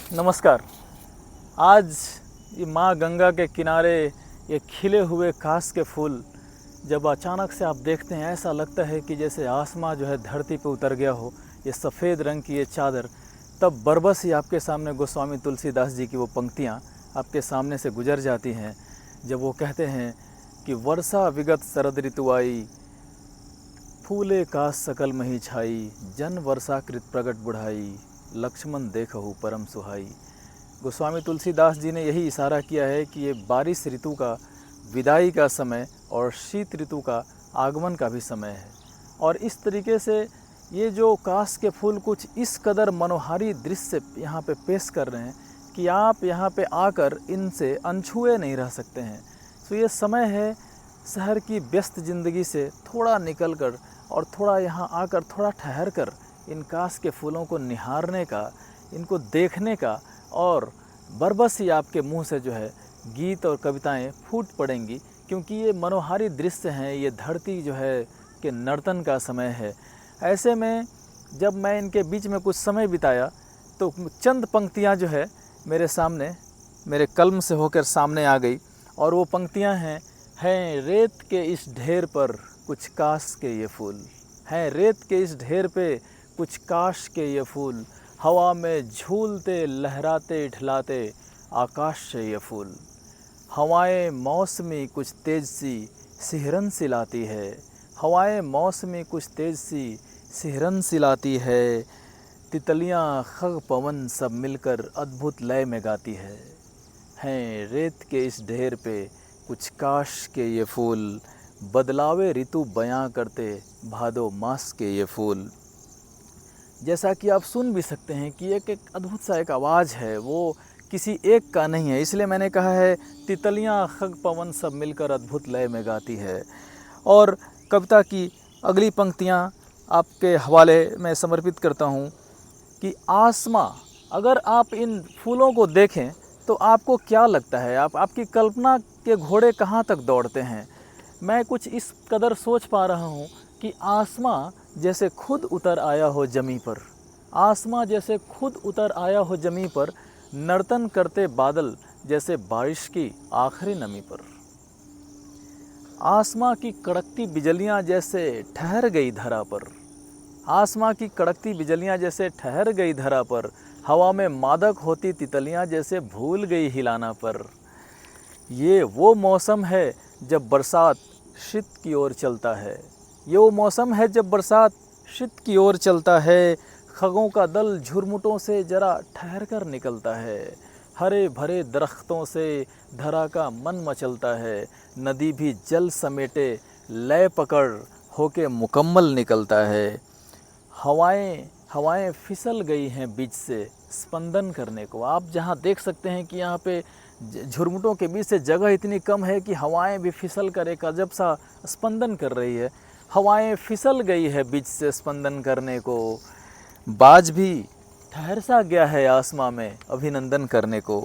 नमस्कार। आज ये माँ गंगा के किनारे ये खिले हुए कास के फूल जब अचानक से आप देखते हैं, ऐसा लगता है कि जैसे आसमां जो है धरती पे उतर गया हो। ये सफ़ेद रंग की ये चादर, तब बरबस ही आपके सामने गोस्वामी तुलसीदास जी की वो पंक्तियाँ आपके सामने से गुजर जाती हैं, जब वो कहते हैं कि वर्षा विगत शरद ऋतु आई, फूले कास सकल मही छाई, जन वर्षा कृत प्रगट बुढ़ाई, लक्ष्मण देखहु परम सुहाई। गोस्वामी तुलसीदास जी ने यही इशारा किया है कि ये बारिश ऋतु का विदाई का समय और शीत ऋतु का आगमन का भी समय है। और इस तरीके से ये जो कास के फूल कुछ इस कदर मनोहारी दृश्य यहाँ पे पेश कर रहे हैं कि आप यहाँ पे आकर इनसे अनछुए नहीं रह सकते हैं। तो ये समय है शहर की व्यस्त ज़िंदगी से थोड़ा निकल कर और थोड़ा यहाँ आकर थोड़ा ठहर कर इन कास के फूलों को निहारने का, इनको देखने का, और बरबस ही आपके मुंह से जो है गीत और कविताएं फूट पड़ेंगी, क्योंकि ये मनोहारी दृश्य हैं। ये धरती जो है कि नर्तन का समय है। ऐसे में जब मैं इनके बीच में कुछ समय बिताया तो चंद पंक्तियां जो है मेरे सामने, मेरे कलम से होकर सामने आ गई। और वो पंक्तियां हैं रेत के इस ढेर पर कुछ काश के ये फूल, हैं रेत के इस ढेर पे कुछ काश के ये फूल, हवा में झूलते लहराते इठलाते आकाश से ये फूल। हवाएं मौसमी कुछ तेज सी सिहरन सी लाती है, हवाएं मौसमी कुछ तेज सी सिहरन सी लाती है, तितलियां खग पवन सब मिलकर अद्भुत लय में गाती है। हैं रेत के इस ढेर पे कुछ काश के ये फूल, बदलावे ऋतु बयां करते भादो मास के ये फूल। जैसा कि आप सुन भी सकते हैं कि एक अद्भुत सा एक आवाज़ है, वो किसी एक का नहीं है। इसलिए मैंने कहा है तितलियां खग पवन सब मिलकर अद्भुत लय में गाती है। और कविता की अगली पंक्तियां आपके हवाले में समर्पित करता हूं कि आसमां, अगर आप इन फूलों को देखें तो आपको क्या लगता है, आपकी कल्पना के घोड़े कहाँ तक दौड़ते हैं। मैं कुछ इस कदर सोच पा रहा हूँ कि आसमां जैसे खुद उतर आया हो ज़मीं पर, आसमां जैसे खुद उतर आया हो ज़मीं पर, नर्तन करते बादल जैसे बारिश की आखिरी नमी पर। आसमां की कड़कती बिजलियां जैसे ठहर गई धरा पर, आसमां की कड़कती बिजलियां जैसे ठहर गई धरा पर, हवा में मादक होती तितलियां जैसे भूल गई हिलाना पर। ये वो मौसम है जब बरसात शीत की ओर चलता है, ये वो मौसम है जब बरसात शीत की ओर चलता है, खगों का दल झुरमुटों से जरा ठहर कर निकलता है, हरे भरे दरख्तों से धरा का मन मचलता है, नदी भी जल समेटे लय पकड़ होके मुकम्मल निकलता है। हवाएं फिसल गई हैं बीच से स्पंदन करने को। आप जहाँ देख सकते हैं कि यहाँ पे झुरमुटों के बीच से जगह इतनी कम है कि हवाएं भी फिसल कर एक अजब सा स्पंदन कर रही है। हवाएं फिसल गई है बीच से स्पंदन करने को, बाज भी ठहर सा गया है आसमां में अभिनंदन करने को।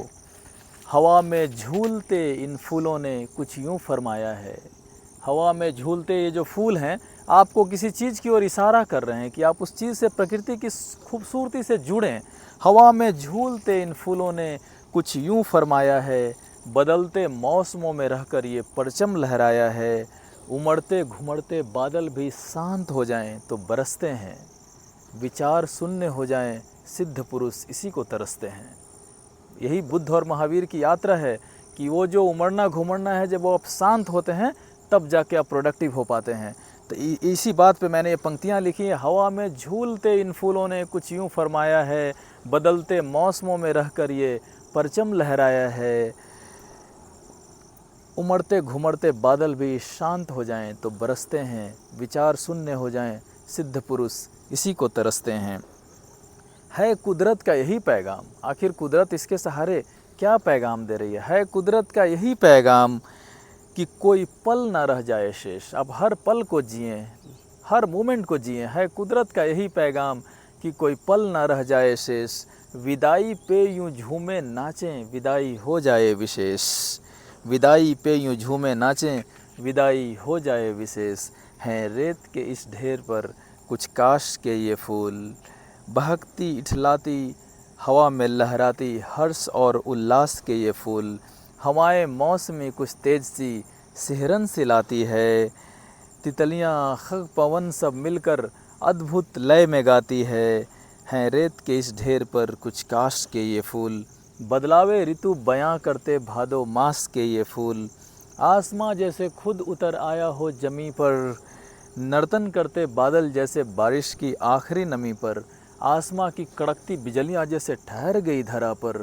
हवा में झूलते इन फूलों ने कुछ यूँ फरमाया है, हवा में झूलते ये जो फूल हैं आपको किसी चीज़ की ओर इशारा कर रहे हैं कि आप उस चीज़ से, प्रकृति की खूबसूरती से जुड़ें। हवा में झूलते इन फूलों ने कुछ यूँ फरमाया है, बदलते मौसमों में रहकर ये परचम लहराया है, उमड़ते घुमड़ते बादल भी शांत हो जाएं तो बरसते हैं, विचार शून्य हो जाएं सिद्ध पुरुष इसी को तरसते हैं। यही बुद्ध और महावीर की यात्रा है कि वो जो उमड़ना घुमड़ना है, जब वो आप शांत होते हैं तब जाके आप प्रोडक्टिव हो पाते हैं। तो इसी बात पे मैंने ये पंक्तियाँ लिखी हैं। हवा में झूलते इन फूलों ने कुछ यूँ फरमाया है, बदलते मौसमों में रहकर ये परचम लहराया है, उमड़ते घुमड़ते बादल भी शांत हो जाएं तो बरसते हैं, विचार शून्य हो जाएं सिद्ध पुरुष इसी को तरसते हैं। है कुदरत का यही पैगाम। आखिर कुदरत इसके सहारे क्या पैगाम दे रही है कुदरत का यही पैगाम कि कोई पल ना रह जाए शेष। अब हर पल को जिएं, हर मोमेंट को जिएं। है कुदरत का यही पैगाम कि कोई पल ना रह जाए शेष, विदाई पे यूं झूमे नाचें विदाई हो जाए विशेष, विदाई पे यूं झूमे नाचें विदाई हो जाए विशेष। हैं रेत के इस ढेर पर कुछ काश के ये फूल, बहकती इठलाती हवा में लहराती हर्ष और उल्लास के ये फूल। हवाएं मौसमी कुछ तेज सी सिहरन से लाती है। तितलियाँ खग पवन सब मिलकर अद्भुत लय में गाती है। हैं रेत के इस ढेर पर कुछ काश के ये फूल। बदलावे ऋतु बयां करते भादो मास के ये फूल। आसमां जैसे खुद उतर आया हो जमी पर, नर्तन करते बादल जैसे बारिश की आखिरी नमी पर। आसमां की कड़कती बिजलियां जैसे ठहर गई धरा पर।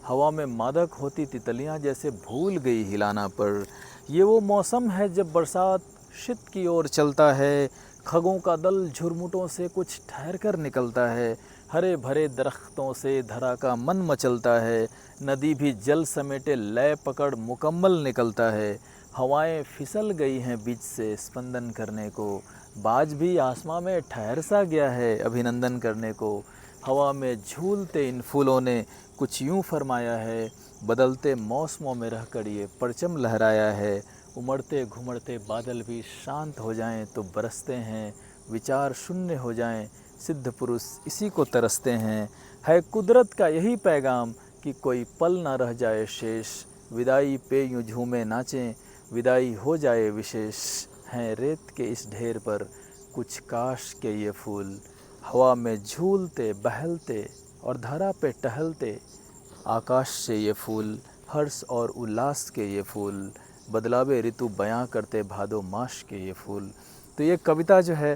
हवा में मादक होती तितलियां जैसे भूल गई हिलाना पर। ये वो मौसम है जब बरसात शीत की ओर चलता है। खगों का दल झुरमुटों से कुछ ठहर कर निकलता है। हरे भरे दरख्तों से धरा का मन मचलता है। नदी भी जल समेटे लय पकड़ मुकम्मल निकलता है। हवाएं फिसल गई हैं बीच से स्पंदन करने को। बाज भी आसमां में ठहर सा गया है अभिनंदन करने को। हवा में झूलते इन फूलों ने कुछ यूं फरमाया है, बदलते मौसमों में रहकर ये परचम लहराया है। उमड़ते घुमड़ते बादल भी शांत हो जाएं तो बरसते हैं। विचार शून्य हो जाएं, सिद्ध पुरुष इसी को तरसते हैं। है कुदरत का यही पैगाम कि कोई पल ना रह जाए शेष। विदाई पे यूं झूमे नाचें, विदाई हो जाए विशेष। हैं रेत के इस ढेर पर कुछ काश के ये फूल। हवा में झूलते बहलते और धरा पे टहलते आकाश से ये फूल। हर्ष और उल्लास के ये फूल। बदलावे ऋतु बयां करते भादो मास के ये फूल। तो ये कविता जो है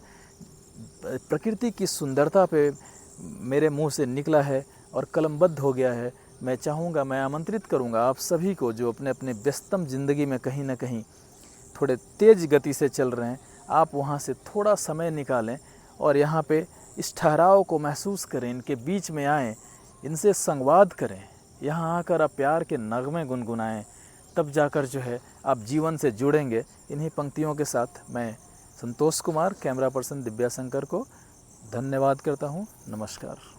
प्रकृति की सुंदरता पे मेरे मुंह से निकला है और कलमबद्ध हो गया है। मैं चाहूँगा, मैं आमंत्रित करूँगा आप सभी को जो अपने अपने व्यस्तम ज़िंदगी में कहीं ना कहीं थोड़े तेज़ गति से चल रहे हैं, आप वहाँ से थोड़ा समय निकालें और यहाँ पे इस ठहराव को महसूस करें, इनके बीच में आएँ, इनसे संवाद करें। यहाँ आकर आप प्यार के नगमे गुनगुनाएं, तब जाकर जो है आप जीवन से जुड़ेंगे। इन्हीं पंक्तियों के साथ मैं संतोष कुमार, कैमरा पर्सन दिव्या शंकर को धन्यवाद करता हूँ। नमस्कार।